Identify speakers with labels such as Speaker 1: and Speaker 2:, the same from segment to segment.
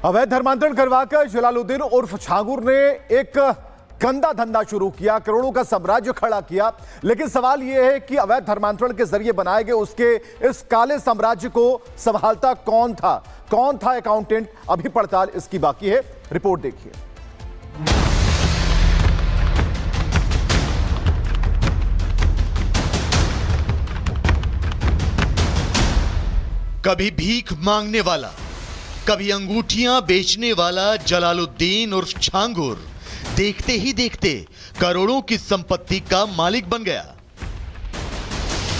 Speaker 1: अवैध धर्मांतरण करवाकर जलालुद्दीन उर्फ छांगुर ने एक गंदा धंधा शुरू किया, करोड़ों का साम्राज्य खड़ा किया। लेकिन सवाल यह है कि अवैध धर्मांतरण के जरिए बनाए गए उसके इस काले साम्राज्य को संभालता कौन था अकाउंटेंट? अभी पड़ताल इसकी बाकी है। रिपोर्ट देखिए।
Speaker 2: कभी भीख मांगने वाला, कभी अंगूठियां बेचने वाला जलालुद्दीन उर्फ छांगुर देखते ही देखते करोड़ों की संपत्ति का मालिक बन गया।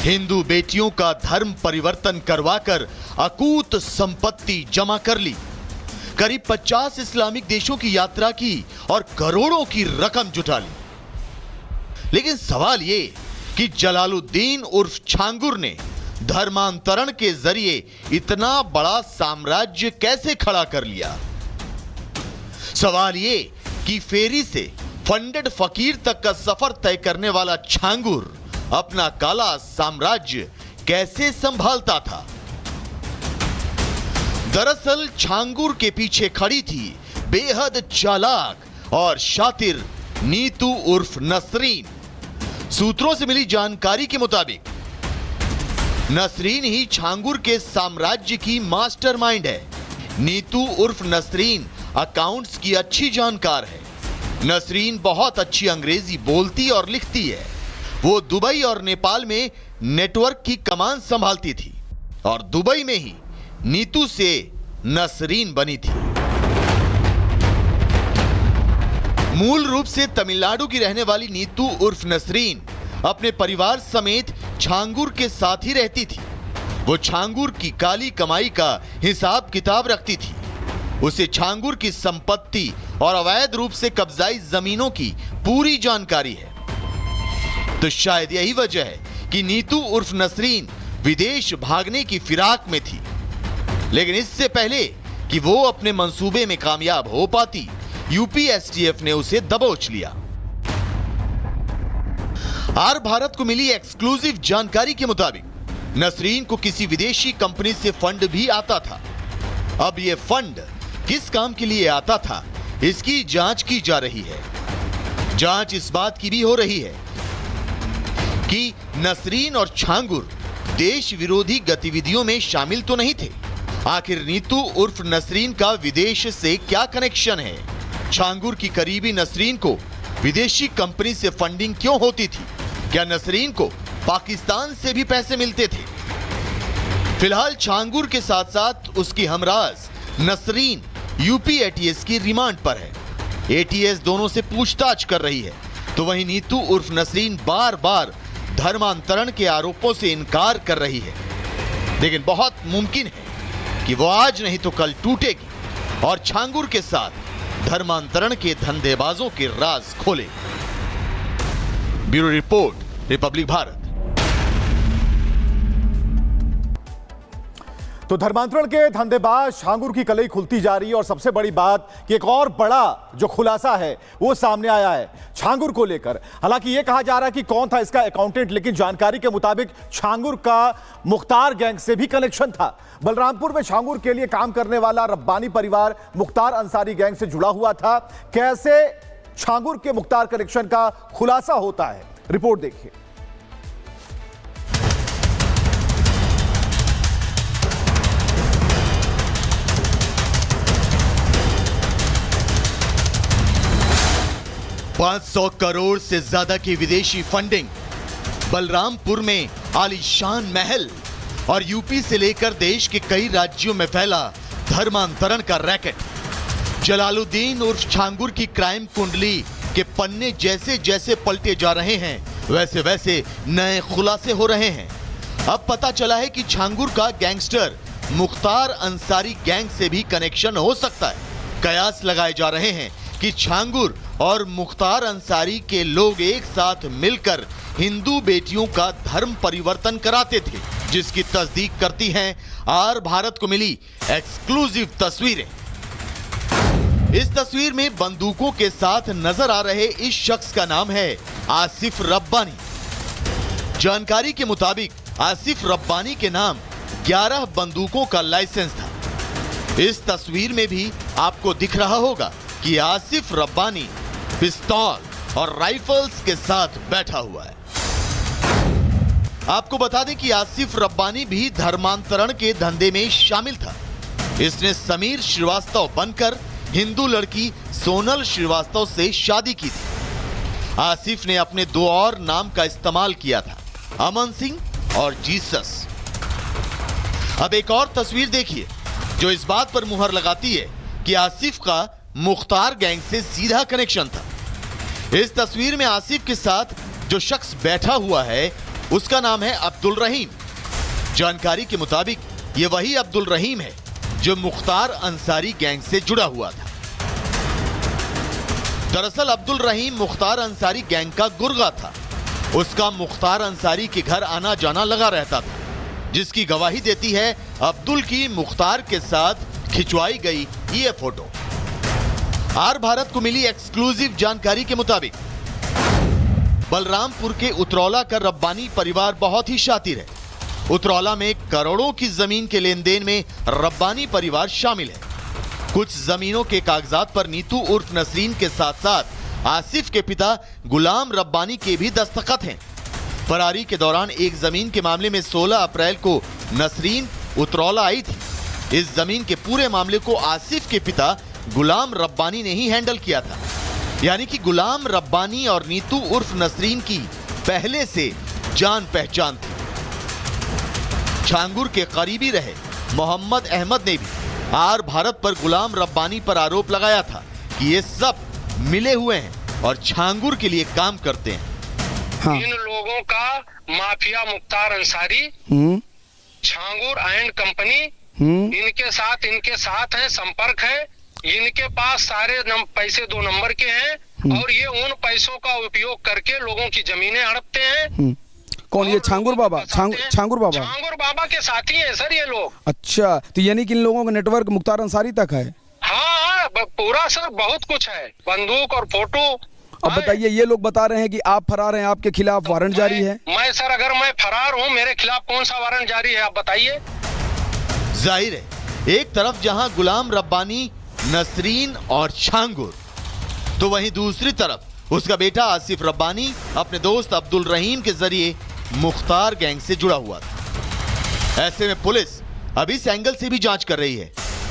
Speaker 2: हिंदू बेटियों का धर्म परिवर्तन करवाकर अकूत संपत्ति जमा कर ली, करीब 50 इस्लामिक देशों की यात्रा की और करोड़ों की रकम जुटा ली। लेकिन सवाल यह कि जलालुद्दीन उर्फ छांगुर ने धर्मांतरण के जरिए इतना बड़ा साम्राज्य कैसे खड़ा कर लिया? सवाल यह कि फेरी से फंडेड फकीर तक का सफर तय करने वाला छांगुर अपना काला साम्राज्य कैसे संभालता था? दरअसल छांगुर के पीछे खड़ी थी बेहद चालाक और शातिर नीतू उर्फ नसरीन। सूत्रों से मिली जानकारी के मुताबिक नसरीन ही छांगुर के साम्राज्य की मास्टरमाइंड है। नीतू उर्फ नसरीन अकाउंट्स की अच्छी जानकार है। नसरीन बहुत अच्छी अंग्रेजी बोलती और लिखती है। वो दुबई और नेपाल में नेटवर्क की कमान संभालती थी और दुबई में ही नीतू से नसरीन बनी थी। मूल रूप से तमिलनाडु की रहने वाली नीतू उर्फ नसरीन अपने परिवार समेत छांगुर के साथ ही रहती थी। वो छांगुर की काली कमाई का हिसाब किताब रखती थी। उसे छांगुर की संपत्ति और अवैध रूप से कब्जाई जमीनों की पूरी जानकारी है। तो शायद यही वजह है कि नीतू उर्फ नसरीन विदेश भागने की फिराक में थी। लेकिन इससे पहले कि वो अपने मंसूबे में कामयाब हो पाती, यूपी एसटीएफ ने उसे दबोच लिया। आर भारत को मिली एक्सक्लूसिव जानकारी के मुताबिक नसरीन को किसी विदेशी कंपनी से फंड भी आता था। अब यह फंड किस काम के लिए आता था, इसकी जांच की जा रही है। जांच इस बात की भी हो रही है कि नसरीन और छांगुर देश विरोधी गतिविधियों में शामिल तो नहीं थे। आखिर नीतू उर्फ नसरीन का विदेश से क्या कनेक्शन है? छांगुर की करीबी नसरीन को विदेशी कंपनी से फंडिंग क्यों होती थी? क्या नसरीन को पाकिस्तान से भी पैसे मिलते थे? फिलहाल छांगुर के साथ साथ उसकी हमराज नसरीन यूपी एटीएस की रिमांड पर है। एटीएस दोनों से पूछताछ कर रही है। तो वहीं नीतू उर्फ नसरीन बार बार धर्मांतरण के आरोपों से इनकार कर रही है। लेकिन बहुत मुमकिन है कि वो आज नहीं तो कल टूटेगी और छांगुर के साथ धर्मांतरण के धंधेबाजों के राज खोले। Bureau report, Republic Bharat.
Speaker 1: तो धर्मांतरण के धंधेबाज छांगुर की कलई खुलती जा रही है और सबसे बड़ी बात कि एक और बड़ा जो खुलासा है वो सामने आया है छांगुर को लेकर। हालांकि ये कहा जा रहा है कि कौन था इसका अकाउंटेंट, लेकिन जानकारी के मुताबिक छांगुर का मुख्तार गैंग से भी कनेक्शन था। बलरामपुर में छांगुर के लिए काम करने वाला रब्बानी परिवार मुख्तार अंसारी गैंग से जुड़ा हुआ था। कैसे छांगुर के मुख्तार कनेक्शन का खुलासा होता है, रिपोर्ट देखिए।
Speaker 2: $500 करोड़ से ज्यादा की विदेशी फंडिंग, बलरामपुर में आलीशान महल और यूपी से लेकर देश के कई राज्यों में फैला धर्मांतरण का रैकेट। जलालुद्दीन उर्फ छांगुर की क्राइम कुंडली के पन्ने जैसे जैसे पलटे जा रहे हैं, वैसे वैसे नए खुलासे हो रहे हैं। अब पता चला है कि छांगुर का गैंगस्टर मुख्तार अंसारी गैंग से भी कनेक्शन हो सकता है। कयास लगाए जा रहे हैं कि छांगुर और मुख्तार अंसारी के लोग एक साथ मिलकर हिंदू बेटियों का धर्म परिवर्तन कराते थे, जिसकी तस्दीक करती हैं आर भारत को मिली एक्सक्लूसिव तस्वीरें। इस तस्वीर में बंदूकों के साथ नजर आ रहे इस शख्स का नाम है आसिफ रब्बानी। जानकारी के मुताबिक आसिफ रब्बानी के नाम 11 बंदूकों का लाइसेंस था। इस तस्वीर में भी आपको दिख रहा होगा कि आसिफ रब्बानी पिस्तौल और राइफल्स के साथ बैठा हुआ है। आपको बता दें कि आसिफ रब्बानी भी धर्मांतरण के धंधे में शामिल था। इसने समीर श्रीवास्तव बनकर हिंदू लड़की सोनल श्रीवास्तव से शादी की थी। आसिफ ने अपने दो और नाम का इस्तेमाल किया था, अमन सिंह और जीसस। अब एक और तस्वीर देखिए जो इस बात पर मुहर लगाती है कि आसिफ का मुख्तार गैंग से सीधा कनेक्शन था। इस तस्वीर में आसिफ के साथ जो शख्स बैठा हुआ है उसका नाम है अब्दुल रहीम। जानकारी के मुताबिक ये वही अब्दुल रहीम है जो मुख्तार अंसारी गैंग से जुड़ा हुआ था। दरअसल अब्दुल रहीम मुख्तार अंसारी गैंग का गुर्गा था। उसका मुख्तार अंसारी के घर आना जाना लगा रहता था, जिसकी गवाही देती है अब्दुल की मुख्तार के साथ खिंचवाई गई ये फोटो। आर भारत को मिली एक्सक्लूसिव जानकारी के मुताबिक बलरामपुर के उतरौला का रब्बानी परिवार बहुत ही शातिर है। उतरौला में करोड़ों की जमीन के लेन देन में रब्बानी परिवार शामिल है। कुछ जमीनों के कागजात पर नीतू उर्फ नसरीन के साथ साथ आसिफ के पिता गुलाम रब्बानी के भी दस्तखत हैं। फरारी के दौरान एक जमीन के मामले में 16 अप्रैल को नसरीन उतरौला आई थी। इस जमीन के पूरे मामले को आसिफ के पिता गुलाम रब्बानी ने ही हैंडल किया था। यानी कि गुलाम रब्बानी और नीतू उर्फ नसरीन की पहले से जान पहचान थी। छांगुर के करीबी रहे मोहम्मद अहमद ने भी आर भारत पर गुलाम रब्बानी पर आरोप लगाया था कि ये सब मिले हुए हैं और छांगुर के लिए काम करते हैं।
Speaker 3: हाँ।
Speaker 4: इन लोगों का mafia Mukhtar Ansari, Changur and company इनके साथ है, संपर्क है। इनके पास सारे पैसे 2 नंबर के हैं और ये उन पैसों का उपयोग करके लोगों की जमीनें हड़पते हैं।
Speaker 3: कौन ये छांगुर बाबा? छांगुर
Speaker 4: बाबा के साथी हैं सर ये लोग।
Speaker 3: अच्छा, तो यानी कि इन लोगों का नेटवर्क मुख्तार अंसारी तक है?
Speaker 4: हाँ, पूरा सर बहुत कुछ है, बंदूक और फोटो।
Speaker 3: अब बताइए, ये लोग बता रहे हैं कि आप फरार हैं, आपके खिलाफ वारंट जारी है।
Speaker 4: मैं सर अगर मैं फरार हूँ, मेरे खिलाफ कौन सा वारंट जारी है आप बताइए।
Speaker 2: जाहिर है एक तरफ जहां गुलाम रब्बानी, नसरीन और छांगुर, तो वहीं दूसरी तरफ उसका बेटा आसिफ रब्बानी अपने दोस्त अब्दुल रहीम के जरिए मुख्तार गैंग से जुड़ा हुआ था। ऐसे में पुलिस अभी इस एंगल से भी जांच कर रही है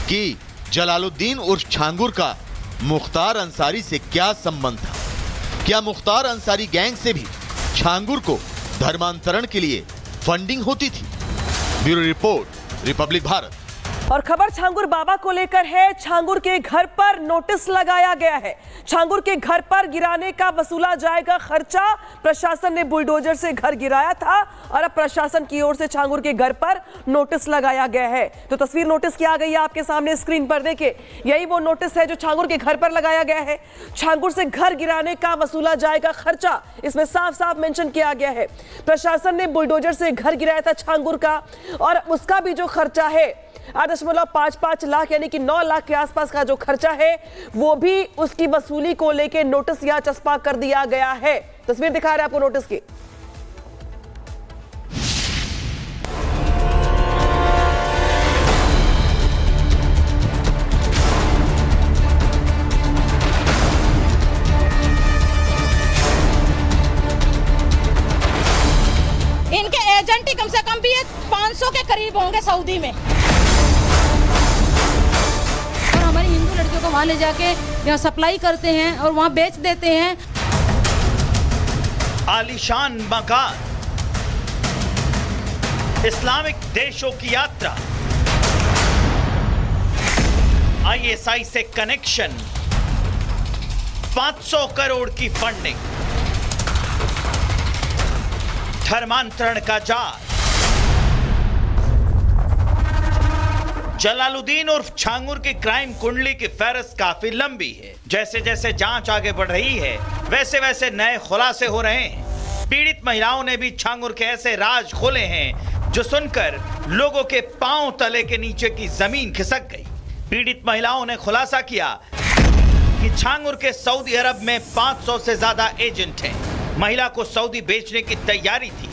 Speaker 2: कि जलालुद्दीन उर्फ छांगुर का मुख्तार अंसारी से क्या संबंध था। क्या मुख्तार अंसारी गैंग से भी छांगुर को धर्मांतरण के लिए फंडिंग होती थी? Bureau report, Republic Bharat.
Speaker 5: और खबर छांगुर बाबा को लेकर है। छांगुर के घर पर नोटिस लगाया गया है। छांगुर के घर पर गिराने का वसूला जाएगा खर्चा। प्रशासन ने बुलडोजर से घर गिराया था और अब प्रशासन की ओर से छांगुर के घर पर नोटिस लगाया गया है। तो तस्वीर नोटिस की आ गई है आपके सामने स्क्रीन पर, देखिए यही वो नोटिस है जो छांगुर के घर पर लगाया गया है। छांगुर से घर गिराने का वसूला जाएगा खर्चा, इसमें साफ साफ मेंशन किया गया है। प्रशासन ने बुलडोजर से घर गिराया था छांगुर का और उसका भी जो खर्चा है 8.55 लाख यानी कि 9 लाख के आसपास का जो खर्चा है वो भी उसकी वसूली को लेकर नोटिस या चस्पा कर दिया गया है। तस्वीर दिखा रहे हैं आपको नोटिस की।
Speaker 6: इनके एजेंट ही कम से कम भी 500 के करीब होंगे सऊदी में। और हमारी हिंदू लड़कियों को वहाँ ले जाके यहाँ सप्लाई करते हैं और वहाँ बेच देते हैं।
Speaker 7: आलीशान मकान, इस्लामिक देशों की यात्रा, ISI से कनेक्शन, 500 करोड़ की फंडिंग, धर्मांतरण का जाल। जलालुद्दीन उर्फ छांगुर की क्राइम कुंडली की फहरिस्त काफी लंबी है। जैसे जैसे जांच आगे बढ़ रही है वैसे वैसे नए खुलासे हो रहे हैं। पीड़ित महिलाओं ने भी छांगुर के ऐसे राज खोले हैं जो सुनकर लोगों के पांव तले के नीचे की जमीन खिसक गई। पीड़ित महिलाओं ने खुलासा किया कि छांगुर के सऊदी अरब में 500 से ज्यादा एजेंट हैं। महिला को सऊदी बेचने की तैयारी थी।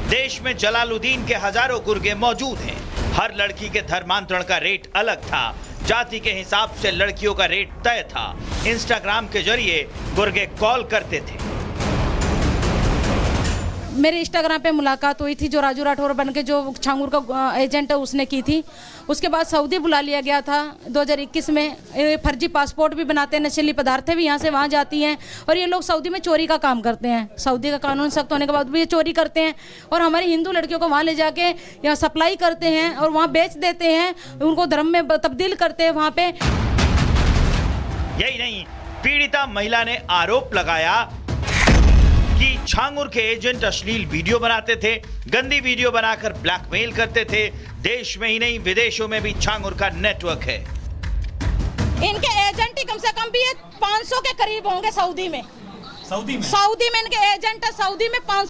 Speaker 7: देश में जलालुद्दीन के हजारों गुर्गे मौजूद हैं। हर लड़की के धर्मांतरण का रेट अलग था। जाति के हिसाब से लड़कियों का रेट तय था। इंस्टाग्राम के जरिए गुर्गे कॉल करते थे।
Speaker 6: मेरे इंस्टाग्राम पे मुलाकात हुई थी, जो राजू राठौर बन के जो छांगुर का एजेंट है उसने की थी। उसके बाद सऊदी बुला लिया गया था 2021 में। फर्जी पासपोर्ट भी बनाते हैं, नशीली पदार्थें भी यहाँ से वहाँ जाती हैं और ये लोग सऊदी में चोरी का काम करते हैं। सऊदी का कानून सख्त होने के बाद भी ये चोरी करते हैं और हमारी हिंदू लड़कियों को वहाँ ले जाके यहाँ सप्लाई करते हैं और वहाँ बेच देते हैं, उनको धर्म में तब्दील करते हैं वहाँ पे।
Speaker 7: यही नहीं, पीड़िता महिला ने आरोप लगाया कि छांगुर के एजेंट अश्लील वीडियो बनाते थे, गंदी वीडियो बनाकर ब्लैकमेल करते थे। देश में ही नहीं विदेशों में भी छांगुर का नेटवर्क है।
Speaker 6: इनके एजेंट ही कम से कम भी 500 के करीब होंगे सऊदी में। सऊदी में इनके एजेंट है, सऊदी में 500